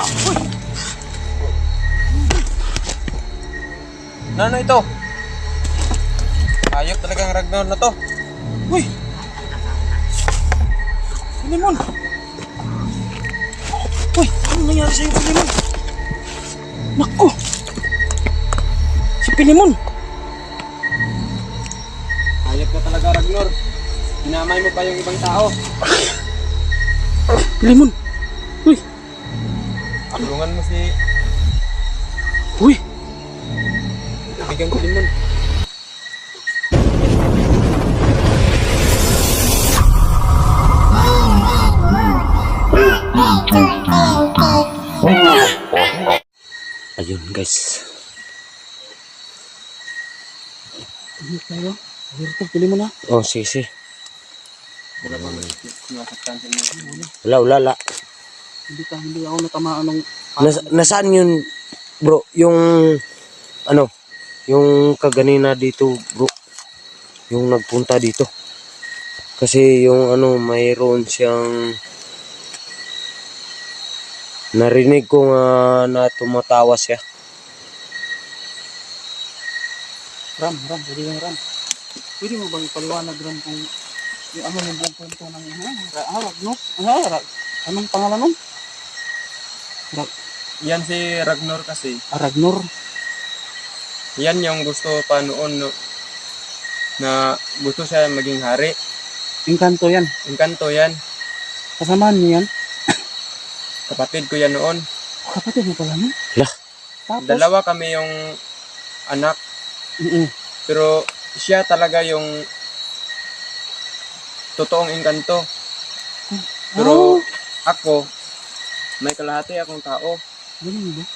Uy! Ano ito? Ayok talagang Ragnar na to. Uy! Pilimon! Uy! Ano nangyari sa'yo, Pilimon? Naku! Si Pilimon! Ayok ka talaga, Ragnar. Hinamay mo pa yung ibang tao. Pilimon! Uy! Tulungan mo si... Uy! Bigyan ko Pilimon. Ayun guys. Ano tayo? Hirto, pili mo na. Oh, sige. Wala ba nasaktan sa inyo? Wala. Hindi ako natamaan ng... Nasaan yun, bro? Yung... Ano? Yung kaganina dito, bro. Yung nagpunta dito. Kasi yung ano, mayroon siyang... Narinig ko na tumatawa siya. Ram, pwede yung Ram. Pwede mo bang ipaliwanag Ram kung yung ano yung buong kwento ng Ragnar? Anong pangalan nun? Yan si Ragnar kasi. Ragnar? Yan yung gusto pa noon no, na gusto siya maging hari. Engkanto yan. Kasamaan niyo yan? Kapatid ko yan noon. Kapatid mo pala nun? Lah. Tapos? Dalawa kami yung anak. Pero siya talaga yung totoong engkanto. Pero ako, may kalahati akong tao. Ganun ba?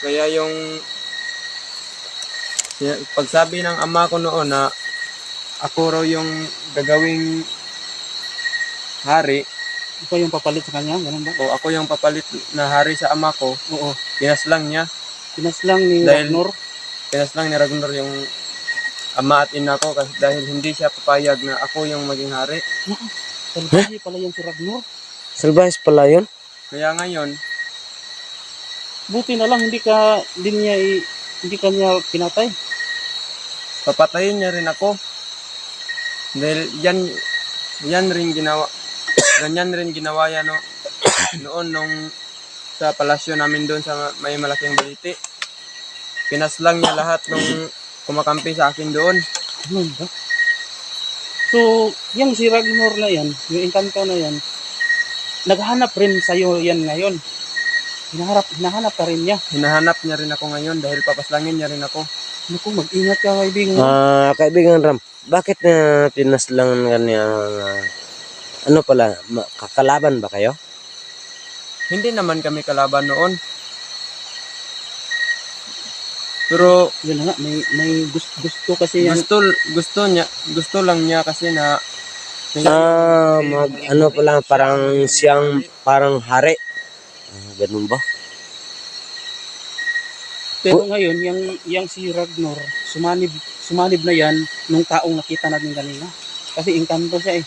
Kaya yung pagsabi ng ama ko noon na ako raw yung gagawing hari. Ikaw yung papalit sa kanya? Ganun ba? O ako yung papalit na hari sa ama ko. Oo. Pinaslang niya. Pinaslang ni Ragnar? Pinaslang ni Ragnar yung ama at ina ko kasi dahil hindi siya papayag na ako yung maging hari. Salbahe pala yun si Ragnar? Salbahe pala yun? Kaya ngayon, buti na lang hindi ka niya pinatay. Papatayin niya rin ako. Dahil yan rin ginawa. Ganyan rin ginawa yan noon nung sa palasyo namin doon sa may malaking baliti. Pinaslang niya lahat nung kumakampi sa akin doon. Ano ba? So, yung si Ragnar na yan, yung engkanto na yan, naghahanap rin sa'yo yan ngayon. Hinahanap ka rin niya. Hinahanap niya rin ako ngayon dahil papaslangin niya rin ako. Naku, mag-ingat ka kaibigan. Kaibigan Ram, bakit na pinaslang ka niya? Ano pala, kakalaban ba kayo? Hindi naman kami kalaban noon. Pero yun nga, may gusto kasi yan. Gusto lang niya kasi na ano pala, parang siyang parang hari. Ganun ba? Pero ngayon, yung si Ragnar, sumanib na yan nung taong nakita natin kanina. Kasi engkanto siya eh.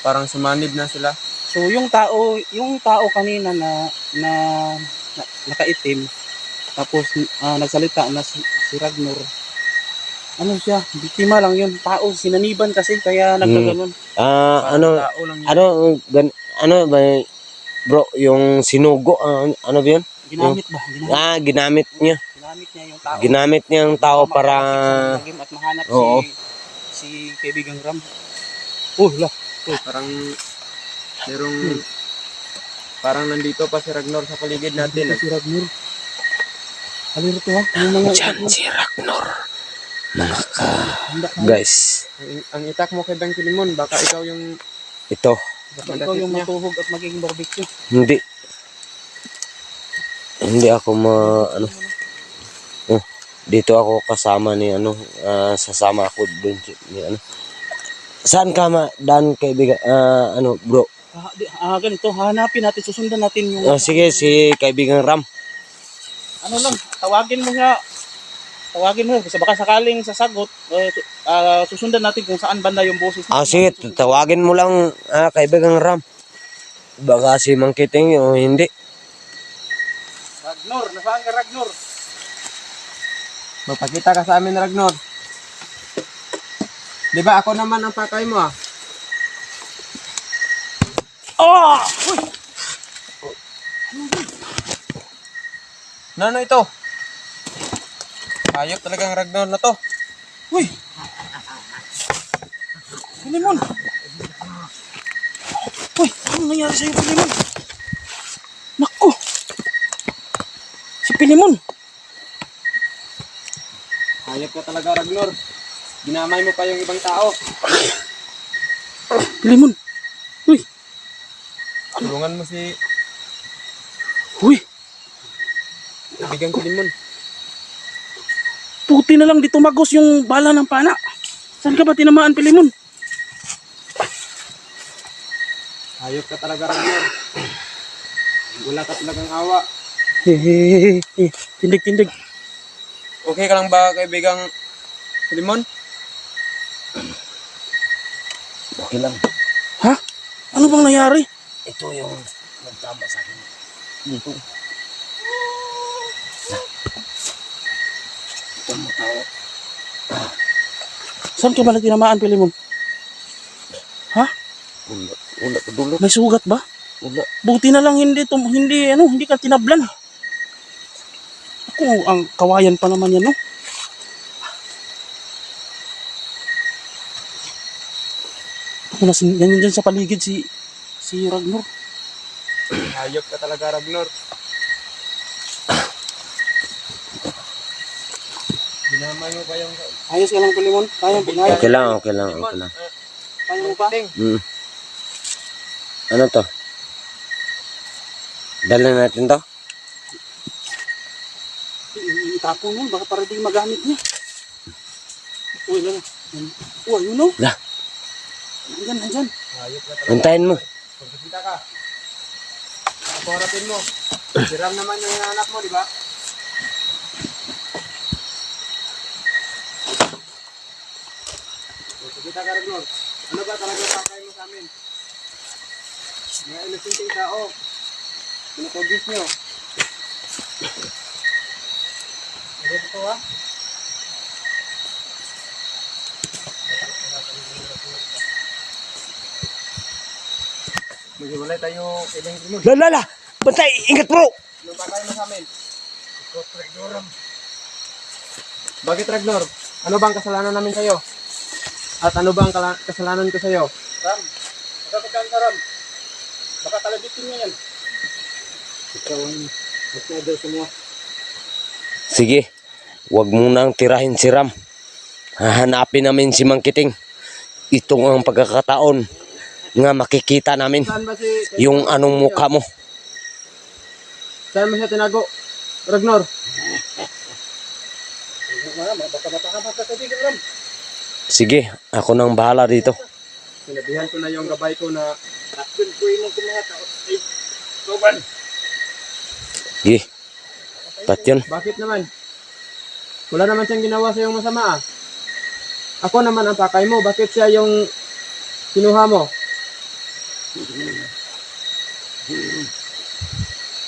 Parang sumanib na sila. So yung tao kanina na nakaitim, tapos nagsalita na si Ragnar. Ano siya? Biktima lang yun. Tao, sinaniban kasi kaya nagkaganon. Ano ba bro, yung sinugo, ano ba yun? Ginamit ba? Ginamit niya. Yung tao. Ginamit niya yung tao para at mahanap si kaibigang Ram. Parang nandito pa si Ragnar sa paligid natin. Si Ragnar. Alirito ha. Diyan si Ragnar. Guys. Ang itak mo kay Bang Pilimon, baka ikaw yung... Ito. Baka ikaw yung matuhog at magiging barbecue. Hindi ako dito ako kasama ni sasama ako doon ni Saan ka daan kaibigan bro? Ganito, hanapin natin, susundan natin yung... sige, si kaibigan Ram. Ano lang, tawagin mo kasi baka sakaling sasagot, susundan natin kung saan banda yung boses. Sige, tawagin mo lang kaibigan Ram. Baka si Mang Kiting o hindi. Ragnor, nasaan ka Ragnor? Magpakita ka sa amin, Ragnor. Di ba ako naman ang pakay mo ah? Ah! Uy! Ano ito? Hayop talagang Ragnor na to. Uy! Pilimon! Uy! Ano nangyari sa'yo, Pilimon? Naku! Si Pilimon! Hayop ka talaga, Ragnor. Ginamay mo pa yung ibang tao. Pilimon! Uy! Tulungan mo si Uy! Bigang Pilimon. Puti na lang di tumagos yung bala ng pana. Saan ka ba tinamaan, Pilimon? Hayop ka talaga, Ragnor. Wala ka talagang awa. Tindig. Okay ka lang ba, kaibigang Pilimon? Okay lang. Ha? Ano bang nangyari? Ito yung nagtama sa akin. Dito. Ito mo tao. Saan ka ba tinamaan, Pilimon? Ha? Wala ka dulo. May sugat ba? Wala. Buti na lang hindi ka tinablan. Ako, ang kawayan pa naman yan, no? Ako na yan dyan sa paligid si Ragnor. Hayop ka talaga, Ragnor. Ginamay mo pa yung... Ayos ka lang, Pilimon. Kaya Okay lang. Kaya mo pa? Ano to? Dala natin to? Itapon yun, baka para di magamit niya. Uy, lang. Uy, yun o. Lah. Nandyan. Hayop ka talaga. Antayin mo. Pagkakita ka. Ako harapin mo. Siram naman yung anak mo, di ba? Pagkakita ka, Ragnor. Ano ba talaga pakay mo sa amin? Mga inusinting tao. Pinatugis nyo. Ano ito ha? Maghiwalay tayo kailang Pilimon. Lala! Bantay! Ingat bro! Anong pakay mo sa amin? Bakit, Ragnor? Ano bang kasalanan namin sa'yo? At ano bang kasalanan ko sa'yo? Ram, magkakakaan ka, Ram. Baka kalabitin niya yan. Ikaw ang magkadal sa mga. Sige. Huwag mo nang tirahin si Ram. Hahanapin namin si Mang Kiting. Ito ang pagkakataon nga makikita namin Saan ba si... yung anong mukha mo. Saan mo siya tinago? Ragnor? Baka mapakamat ka kaibigan, Ram. Sige, ako nang bahala dito. Sinabihan ko na yung gabay ko na... Takpin ko yung mga tao. Ay, Tuban. Sige. Pat yun. Bakit naman? Wala naman siyang ginawa sa yung masama ah. Ako naman ang pakay mo. Bakit siya yung kinuha mo?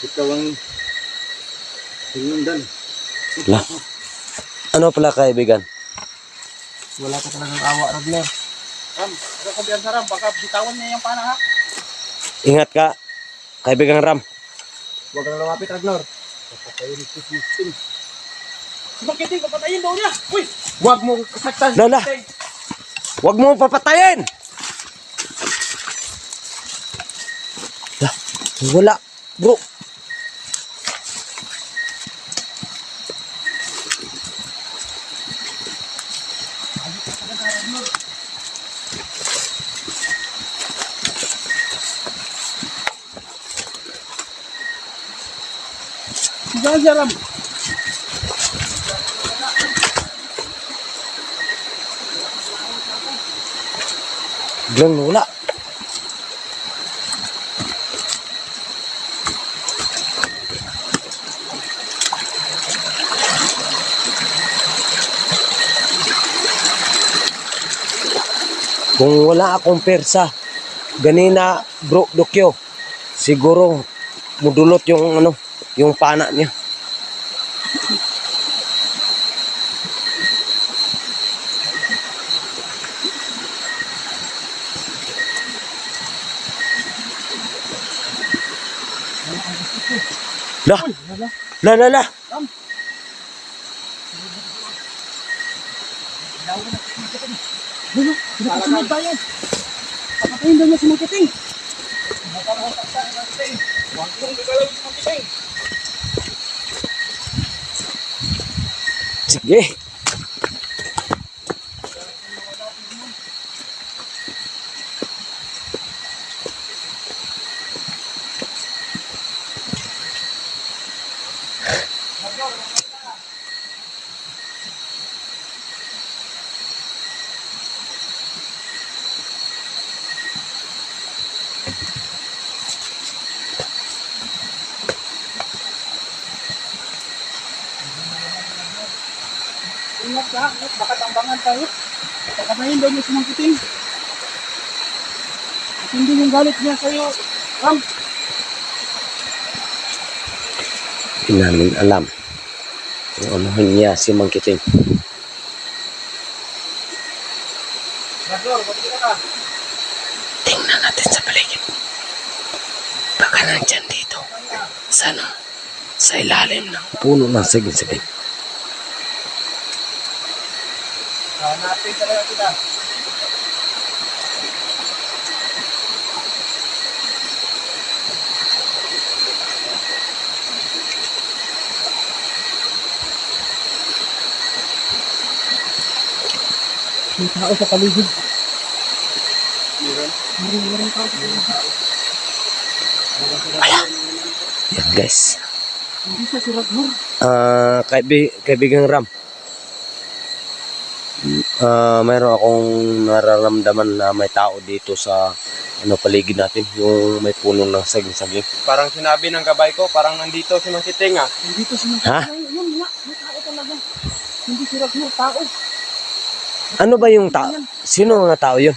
Ikaw ang hinundan. Lah. Ano pala kaibigan? Wala ka talagang awa, Ragnor. Ram, magkakabihan sa Ram. Baka bitawan niya yung pana, ha? Ingat ka, kaibigan Ram. Huwag kang lumapit, Ragnor. Papatayin si Kristin. Si Bangkiting, papatayin daw niya. Uy! Huwag mo kasaktan. Lala! Huwag mo papatayin! Lah, wala, bro. Saan siya, Ram? Biglang wala. Kung wala akong persa, ganina bro Dokyo, siguro mudulot yung ano, yung pana niya. Lah. La la la. Sunod tayo. Papatayin daw niya si Mang Kiting. Huwag mong gagalaw si Mang Kiting. Sige. Ingat ka, baka tambangan tayo. Papatayin daw niya si Mang Kiting. At hindi yung galit niya sa'yo, Ram. Hindi namin alam kung anuhin niya si Mang Kiting. Rador, pati ka. Tingnan natin sa paligid. Baka nandyan dito. Sana sa ilalim ng puno ng saging-saging. Hanapin talaga kita. May tao sa paligid. Meron tao sa paligid. Yan guys. Hindi siya si Rador. Kaibigang Ram. Mayroon akong nararamdaman na may tao dito sa paligid natin, yung may puno ng saging-saging. Parang sinabi ng gabay ko, parang nandito si Mang Kiting ah. Nandito si Mang Ha? Kiting. Yun nga, may tao talaga. Hindi si Rador, tao. Ano ba yung tao? Sino nga tao yun?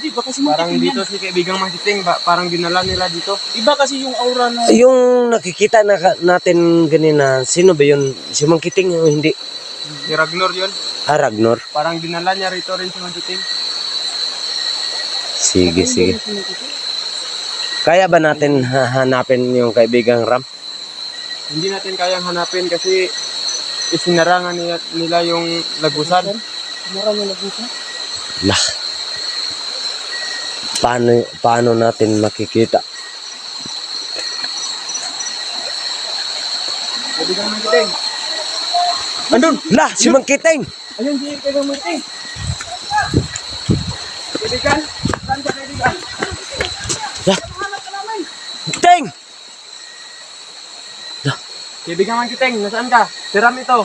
Hindi, baka si Mang Parang Kiting dito yan. si kaibigang Mang Kiting, parang dinala nila dito. Iba kasi yung aura na... Yung nakikita natin ganina, sino ba yun? Si Mang Kiting o hindi? Si Ragnar yun. Ragnor? Parang dinala niya rito rin si Mang Kiting. Sige, sige. Kaya ba natin hanapin yung kaibigang Ram? Hindi natin kayang hanapin kasi isinarangan nila yung lagusan. Marami yung lagusan. Lah. Paano natin makikita? Kaibigang Mang Kiting. Andun! Lah! Si Mang Kiting! Ayun, di kayo Marting. Kaibigan? Saan ka kaibigan? Lah! Hanap ka namin. Kiting! Kaibigan Mang Kiting, nasaan ka? Si Ram ito.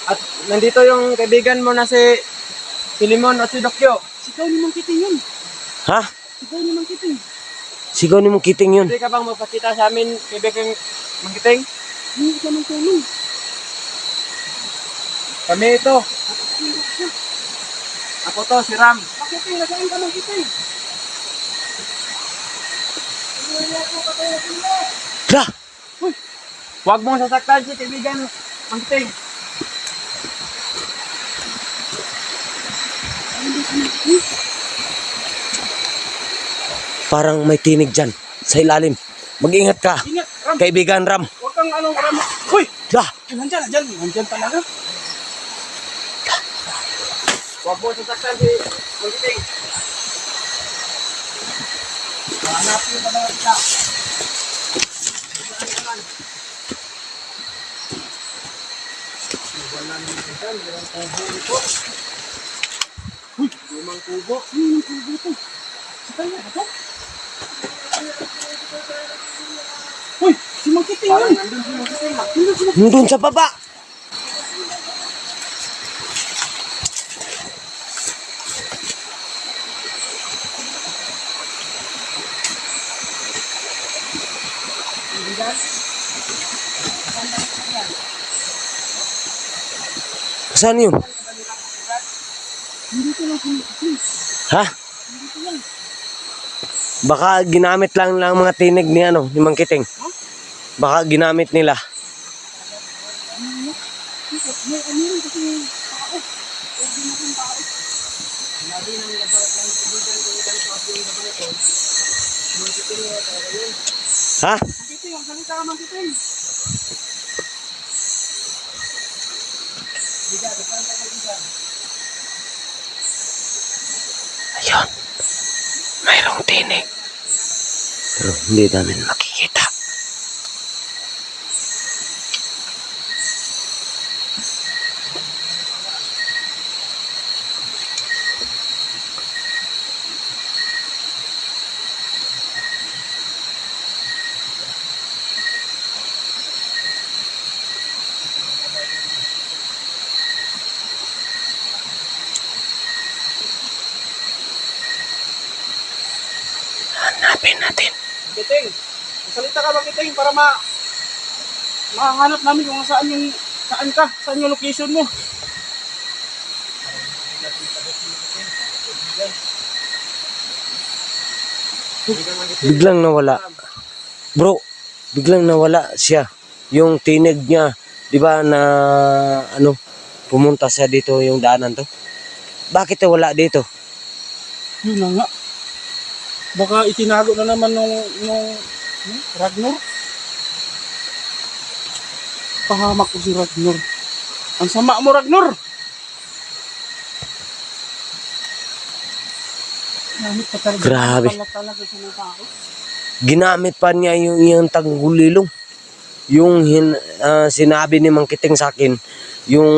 At nandito yung kaibigan mo na si Limon at si Dokyo. Sigaw ni Mang Kiting yun. Ha? Sigaw ni Mang Kiting. Sigaw ni Mang Kiting yun. Pwede ka bang magpakita sa amin, kaibigan Mang Kiting? Hindi ka ng tulong. Kami ito. Ako to, si Ram. Mang Kiting, nasaan ka Mang Kiting? Lah! Huwag mong sasaktan si kaibigan Mang Kiting. Parang may tinig dyan sa ilalim. Mag-ingat ka, Ingat, Ram. kaibigan Ram. Huwag kang Ram. Uy! Lah! Nandyan talaga. Huwag mong sasaktan si Mang Kiting. Hanapin ka na kita. Lumang kubo. Yung kubo ito. Sigaw niya, ito. Uy! Si Mang Kiting Parang yun. nandun si Mang Kiting. Nandun si Mang Nandun sa baba! Saan yun? Nandito lang si Mang Kiting. Ha? Baka ginamit lang mga tinig ni Mang Kiting. Baka ginamit nila. May ano rin kasi tao. Pwede na kong tao. Sinabi ng labat ng kaibigan ko yung kaso yung gabi ko. Mangkiting niya talaga yun. Ha? Mangkiting, ang salita ka mangkiting. Biga, depan ka kaibigan. Ayun. Mayroong tinig. Pero hindi namin makikita. Hanapin natin. Mangkiting, salita ka mangkiting para mahanap namin kung saan yung location mo. Biglang nawala. Bro, biglang nawala siya. Yung tinig niya, di ba na ano, pumunta siya dito yung daanan to. Bakit wala dito? Yun na nga. Baka itinago na naman nung Ragnar. Pahamak ko si Ragnar. Ang sama mo, Ragnar! Gamit pa talaga. Grabe. Talaga sa mga tao. Ginamit pa niya yung iyang tanggulilong. Yung sinabi ni Mang Kiting sa akin, yung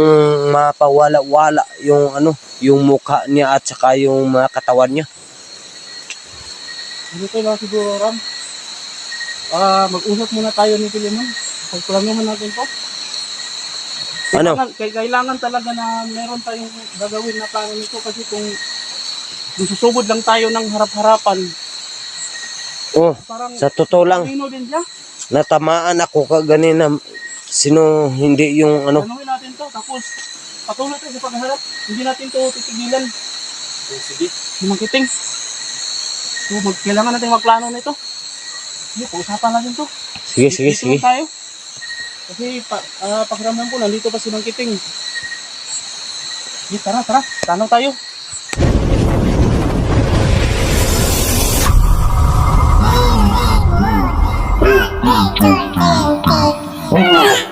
mapawala-wala yung ano, yung mukha niya at saka yung mga katawan niya. Dito lang siguro, Ram. Mag-usap muna tayo ni Pilimon. Pagplanuhan natin to. Ano? Kailangan talaga na meron tayong gagawin na plano nito kasi kung susubod lang tayo ng harap-harapan, Oh, parang sa totoo lang, kanino din siya. natamaan ako kaganina. Sino hindi yung ano? Planuhin natin to. Tapos, patuloy tayo sa pagharap. Hindi natin to titigilan. Sige. Lumakiting. So, kailangan natin magplano nito. Sige, pag-usapan natin to. Sige, sige, Dito sige. lang tayo. Kasi pakiramdam ko, nandito pa si Mang Kiting. Sige, tara. Plano tayo. Oh,